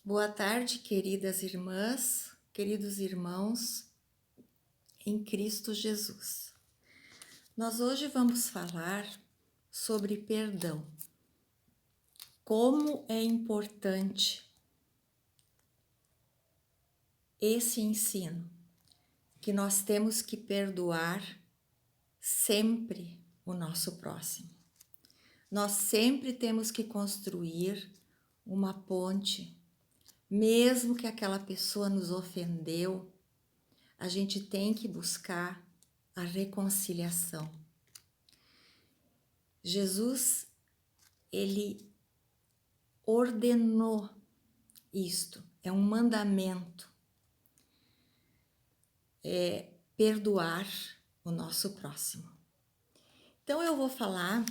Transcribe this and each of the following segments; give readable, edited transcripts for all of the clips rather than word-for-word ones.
Boa tarde, queridas irmãs, queridos irmãos em Cristo Jesus. Nós hoje vamos falar sobre perdão. Como é importante esse ensino, que nós temos que perdoar sempre o nosso próximo. Nós sempre temos que construir uma ponte, mesmo que aquela pessoa nos ofendeu, a gente tem que buscar a reconciliação. Jesus, ele ordenou isto, é um mandamento, perdoar o nosso próximo. Então eu vou falar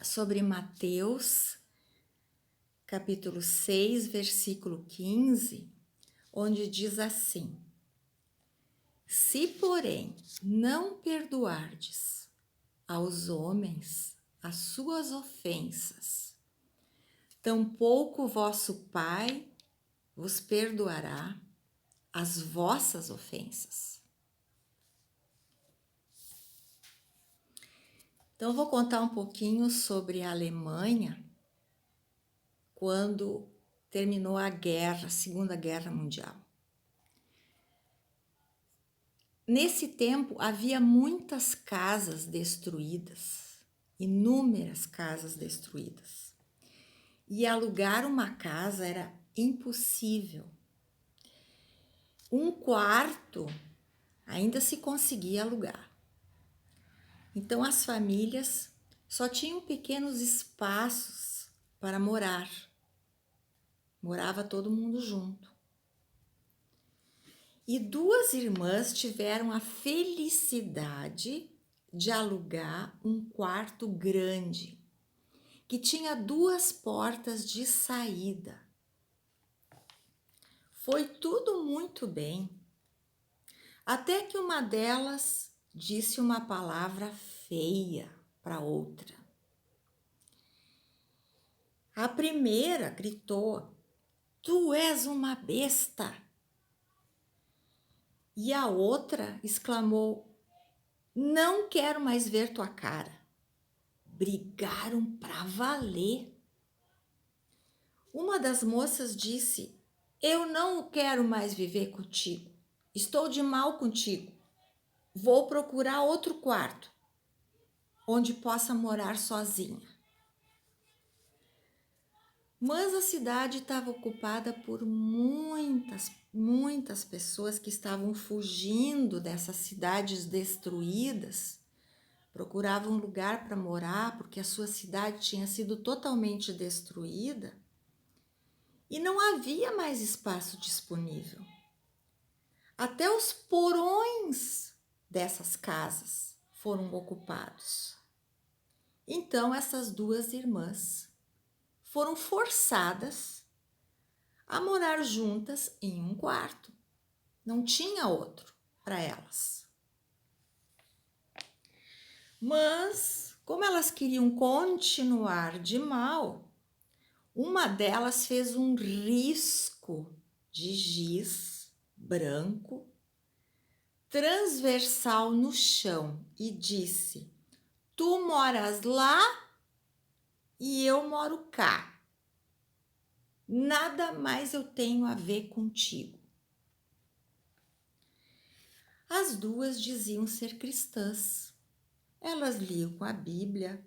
sobre Mateus, capítulo 6, versículo 15, onde diz assim: Se, porém, não perdoardes aos homens as suas ofensas, tampouco vosso Pai vos perdoará as vossas ofensas. Então, eu vou contar um pouquinho sobre a Alemanha quando terminou a guerra, a Segunda Guerra Mundial. Nesse tempo, havia muitas casas destruídas, inúmeras casas destruídas. E alugar uma casa era impossível. Um quarto ainda se conseguia alugar. Então as famílias só tinham pequenos espaços para morar. Morava todo mundo junto. E duas irmãs tiveram a felicidade de alugar um quarto grande, que tinha 2 portas de saída. Foi tudo muito bem, até que uma delas disse uma palavra feia para outra. A primeira gritou: "Tu és uma besta!" E a outra exclamou: "Não quero mais ver tua cara." Brigaram para valer. Uma das moças disse: "Eu não quero mais viver contigo. Estou de mal contigo. Vou procurar outro quarto onde possa morar sozinha." Mas a cidade estava ocupada por muitas pessoas que estavam fugindo dessas cidades destruídas, procuravam um lugar para morar porque a sua cidade tinha sido totalmente destruída e não havia mais espaço disponível. Até os porões dessas casas foram ocupados. Então essas duas irmãs foram forçadas a morar juntas em um quarto. Não tinha outro para elas. Mas, como elas queriam continuar de mal, uma delas fez um risco de giz branco transversal no chão e disse: "Tu moras lá e eu moro cá. Nada mais eu tenho a ver contigo." As duas diziam ser cristãs. Elas liam a Bíblia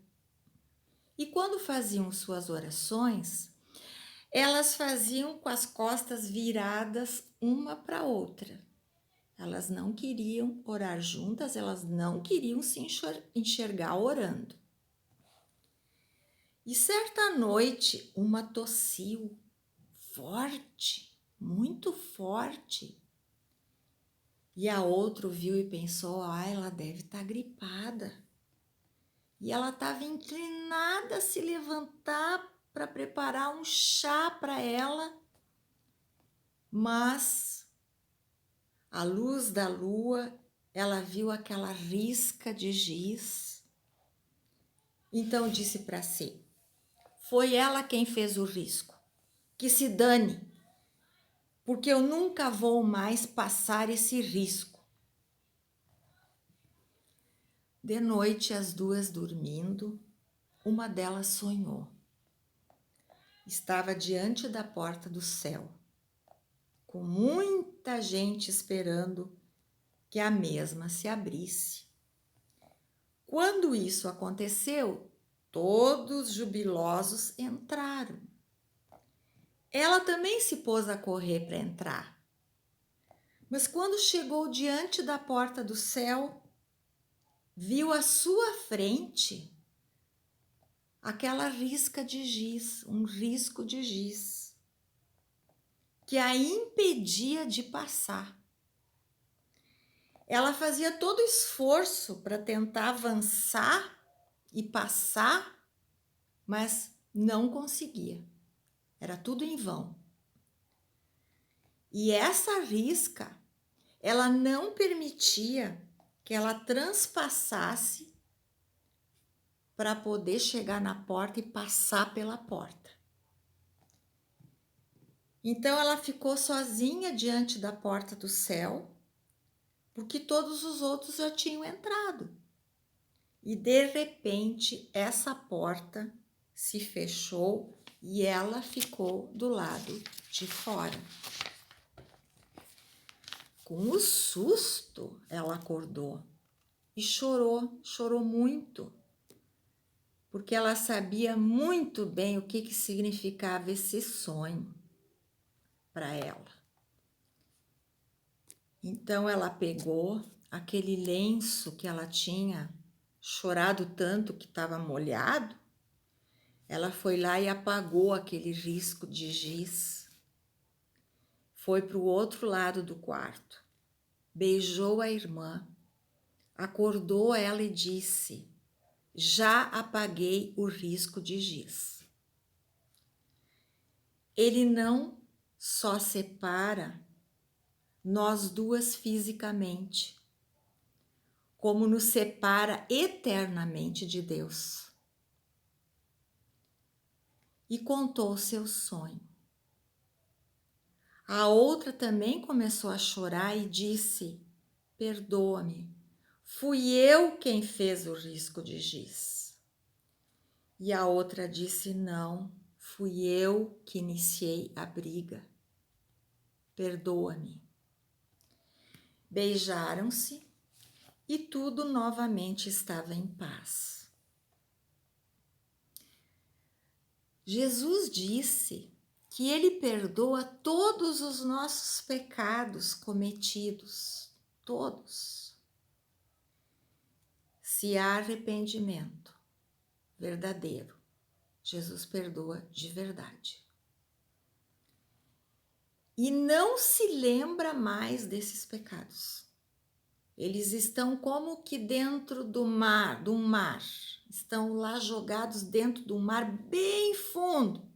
e quando faziam suas orações, elas faziam com as costas viradas uma para outra. Elas não queriam orar juntas, elas não queriam se enxergar orando. E certa noite, uma tossiu forte, muito forte. E a outra viu e pensou: ela deve estar gripada. E ela estava inclinada a se levantar para preparar um chá para ela, mas à luz da lua, ela viu aquela risca de giz. Então disse para si: foi ela quem fez o risco, que se dane, porque eu nunca vou mais passar esse risco. De noite, as duas dormindo, uma delas sonhou. Estava diante da porta do céu, com muita gente esperando que a mesma se abrisse. Quando isso aconteceu, todos jubilosos entraram. Ela também se pôs a correr para entrar. Mas quando chegou diante da porta do céu, viu à sua frente aquela risca de giz, um risco de giz, que a impedia de passar. Ela fazia todo o esforço para tentar avançar e passar, mas não conseguia. Era tudo em vão. E essa risca, ela não permitia que ela transpassasse para poder chegar na porta e passar pela porta. Então ela ficou sozinha diante da porta do céu, porque todos os outros já tinham entrado. E de repente essa porta se fechou e ela ficou do lado de fora. Com o susto, ela acordou e chorou muito, porque ela sabia muito bem o que significava esse sonho para ela. Então ela pegou aquele lenço que ela tinha chorado tanto que estava molhado, ela foi lá e apagou aquele risco de giz. Foi para o outro lado do quarto, beijou a irmã, acordou ela e disse: já apaguei o risco de giz. Ele não só separa nós duas fisicamente, como nos separa eternamente de Deus. E contou seu sonho. A outra também começou a chorar e disse: perdoa-me, fui eu quem fez o risco de giz. E a outra disse: não, fui eu que iniciei a briga. Perdoa-me. Beijaram-se e tudo novamente estava em paz. Jesus disse que ele perdoa todos os nossos pecados cometidos, todos. Se há arrependimento verdadeiro, Jesus perdoa de verdade. E não se lembra mais desses pecados. Eles estão como que dentro do mar, estão lá jogados dentro do mar bem fundo.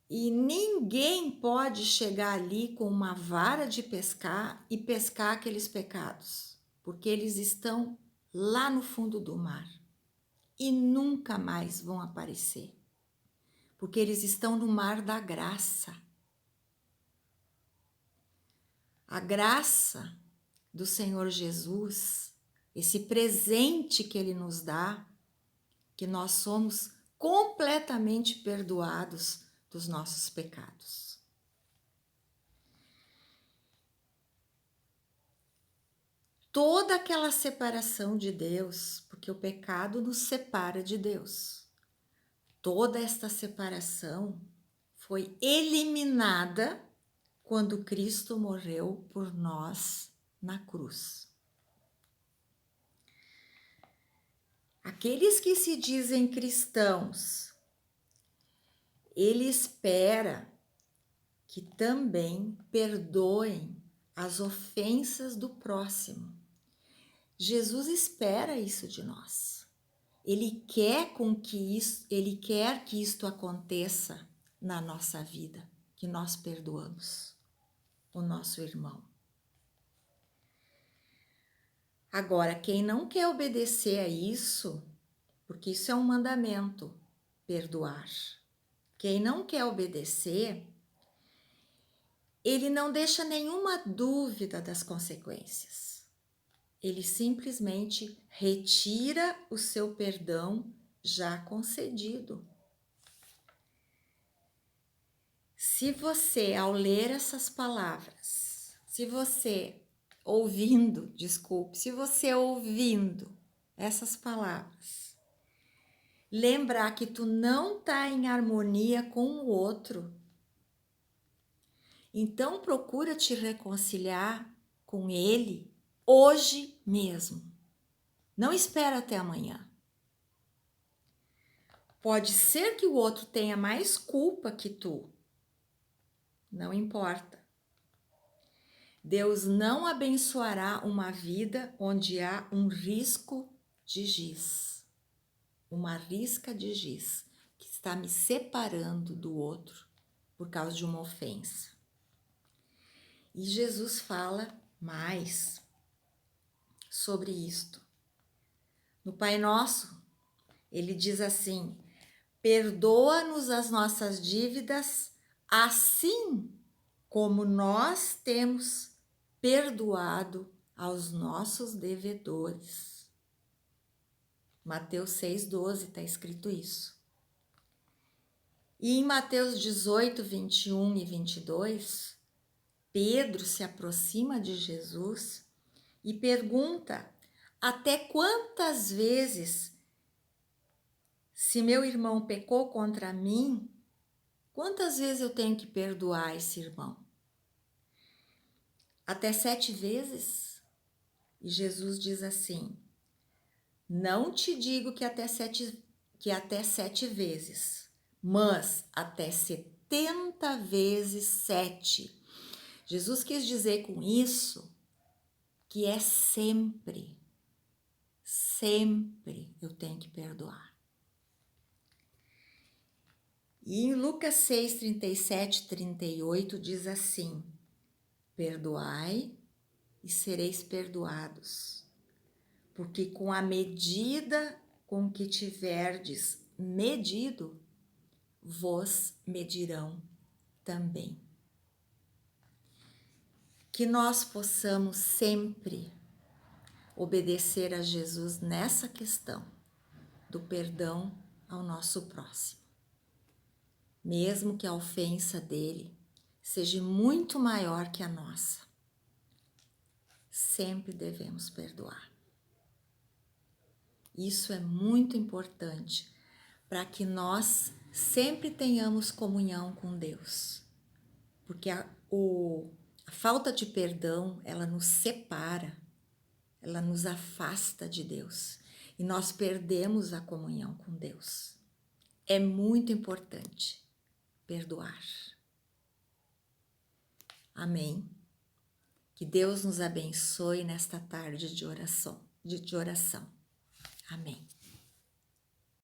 E ninguém pode chegar ali com uma vara de pescar e pescar aqueles pecados, porque eles estão lá no fundo do mar e nunca mais vão aparecer, porque eles estão no mar da graça. A graça do Senhor Jesus, esse presente que Ele nos dá, que nós somos completamente perdoados dos nossos pecados. Toda aquela separação de Deus, porque o pecado nos separa de Deus, toda esta separação foi eliminada quando Cristo morreu por nós na cruz. Aqueles que se dizem cristãos, ele espera que também perdoem as ofensas do próximo. Jesus espera isso de nós. Ele quer que isto aconteça na nossa vida, que nós perdoamos o nosso irmão. Agora, quem não quer obedecer a isso, porque isso é um mandamento, perdoar. Quem não quer obedecer, ele não deixa nenhuma dúvida das consequências. Ele simplesmente retira o seu perdão já concedido. Se você, ao ler essas palavras, se você ouvindo essas palavras, lembrar que tu não está em harmonia com o outro, então procura te reconciliar com ele hoje mesmo. Não espera até amanhã. Pode ser que o outro tenha mais culpa que tu. Não importa. Deus não abençoará uma vida onde há um risco de giz, uma risca de giz que está me separando do outro por causa de uma ofensa. E Jesus fala mais sobre isto. No Pai Nosso, ele diz assim: perdoa-nos as nossas dívidas, assim como nós temos perdoado aos nossos devedores. Mateus 6,12 está escrito isso. E em Mateus 18, 21 e 22, Pedro se aproxima de Jesus e pergunta: até quantas vezes, se meu irmão pecou contra mim, quantas vezes eu tenho que perdoar esse irmão? Até 7 vezes? E Jesus diz assim: não te digo que até sete vezes, mas até 70 vezes 7. Jesus quis dizer com isso que é sempre eu tenho que perdoar. E em Lucas 6, 37, 38 diz assim: perdoai e sereis perdoados, porque com a medida com que tiverdes medido, vos medirão também. Que nós possamos sempre obedecer a Jesus nessa questão do perdão ao nosso próximo. Mesmo que a ofensa dele seja muito maior que a nossa, sempre devemos perdoar. Isso é muito importante para que nós sempre tenhamos comunhão com Deus, porque a falta de perdão, ela nos separa, ela nos afasta de Deus e nós perdemos a comunhão com Deus. É muito importante perdoar. Amém. Que Deus nos abençoe nesta tarde de oração. Amém.